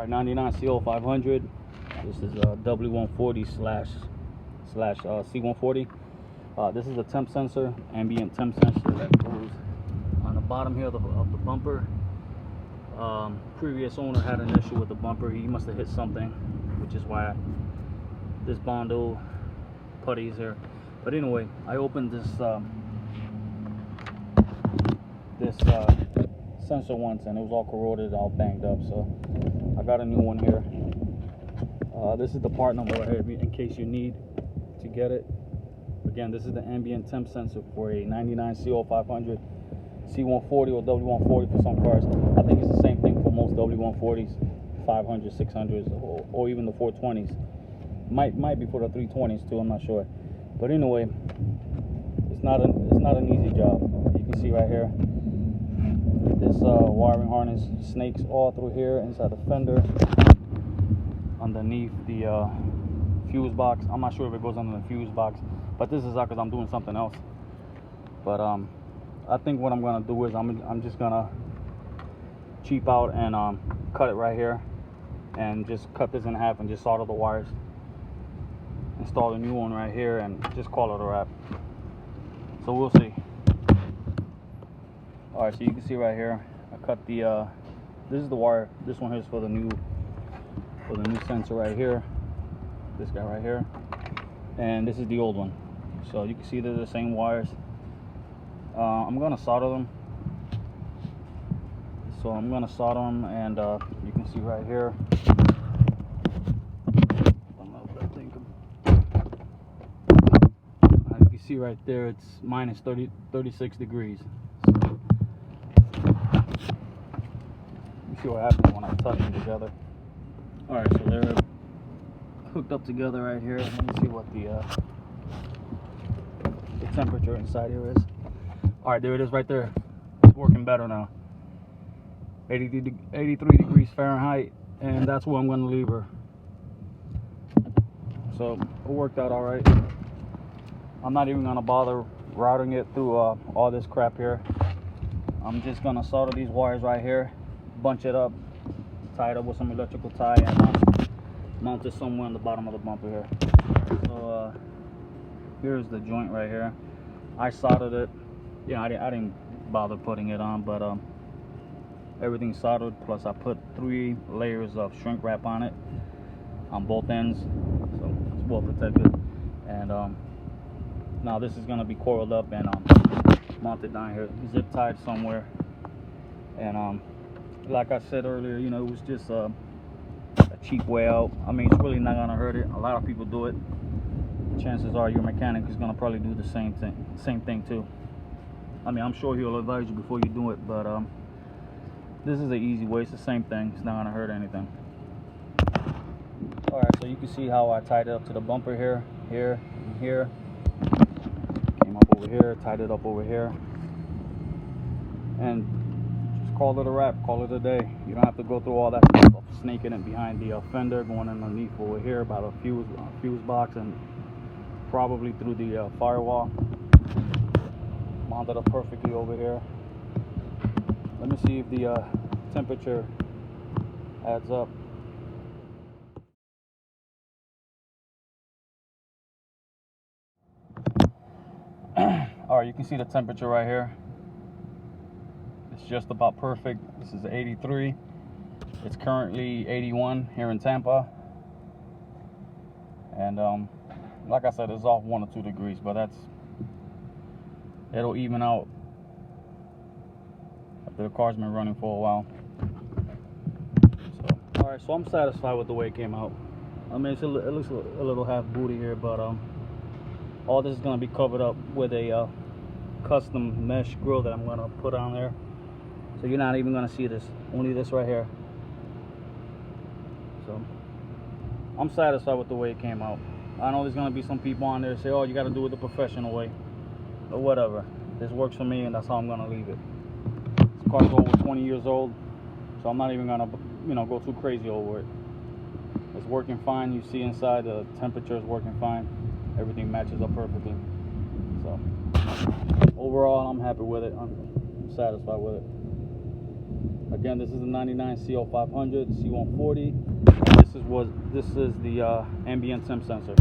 Alright, 99 CL500. This is a W140 slash C140. This is a temp sensor, ambient temp sensor that goes on the bottom here of the bumper. Previous owner had an issue with the bumper. He must have hit something, which is why this Bondo putty is here. But anyway, I opened this sensor once and it was all corroded, all banged up, so I got a new one here. This is the part number right here in case you need to get it. Again, this is the ambient temp sensor for a 99 CL500, C140 or W140 for some cars. I think it's the same thing for most W140s, 500s, 600s, or even the 420s. Might be for the 320s too, I'm not sure. But anyway, it's not an easy job. You can see right here, this wiring harness snakes all through here inside the fender, underneath the fuse box. I'm not sure if it goes under the fuse box, but this is out because I'm doing something else. But I think what I'm gonna do is I'm just gonna cheap out and cut it right here, and just cut this in half and just solder the wires, install a new one right here, and just call it a wrap. So we'll see. All right, so you can see right here, I cut the this is the wire. This one here is for the new sensor right here, this guy right here, and this is the old one. So you can see they're the same wires. I'm gonna solder them. So I'm gonna solder them, and you can see right here, you can see right there, it's minus 36 degrees. So, you see what happens when I touch them together. All right, so they're hooked up together right here. Let me see what the temperature inside here is. All right, there it is right there. It's working better now. 83 degrees Fahrenheit, and that's where I'm going to leave her. So it worked out all right. I'm not even going to bother routing it through all this crap here. I'm just going to solder these wires right here, bunch it up, tie it up with some electrical tie, and mount it somewhere on the bottom of the bumper here. So here's the joint right here. I soldered it. Yeah, I didn't bother putting it on, but everything's soldered. Plus I put 3 layers of shrink wrap on it on both ends, so it's well protected. And now this is gonna be coiled up and mounted down here, zip tied somewhere. And like I said earlier, you know, it was just a cheap way out. I mean, it's really not gonna hurt it. A lot of people do it. Chances are your mechanic is gonna probably do the same thing too. I mean, I'm sure he'll advise you before you do it, but this is an easy way. It's the same thing. It's not gonna hurt anything. All right, so you can see how I tied it up to the bumper here, here, and here. Came up over here, tied it up over here, and just call it a wrap. Call it a day. You don't have to go through all that stuff of snaking it behind the fender, going underneath over here by the fuse box, and probably through the firewall. Mounted up perfectly over here. Let me see if the temperature adds up. All right, you can see the temperature right here. It's just about perfect. This is 83. It's currently 81 here in Tampa. And like I said, it's off 1 or 2 degrees, but it'll even out after the car's been running for a while. So, all right, so I'm satisfied with the way it came out. I mean, it looks a little half booty here, but all this is going to be covered up with a custom mesh grill that I'm going to put on there. So you're not even going to see this, only this right here. So I'm satisfied with the way it came out. I know there's going to be some people on there say, oh, you got to do it the professional way. Or whatever. This works for me, and that's how I'm gonna leave it. This car's over 20 years old, so I'm not even gonna, you know, go too crazy over it. It's working fine. You see inside, the temperature is working fine. Everything matches up perfectly. So overall, I'm happy with it. I'm satisfied with it. Again, this is the 99 CL500, C140. This is the ambient temp sensor.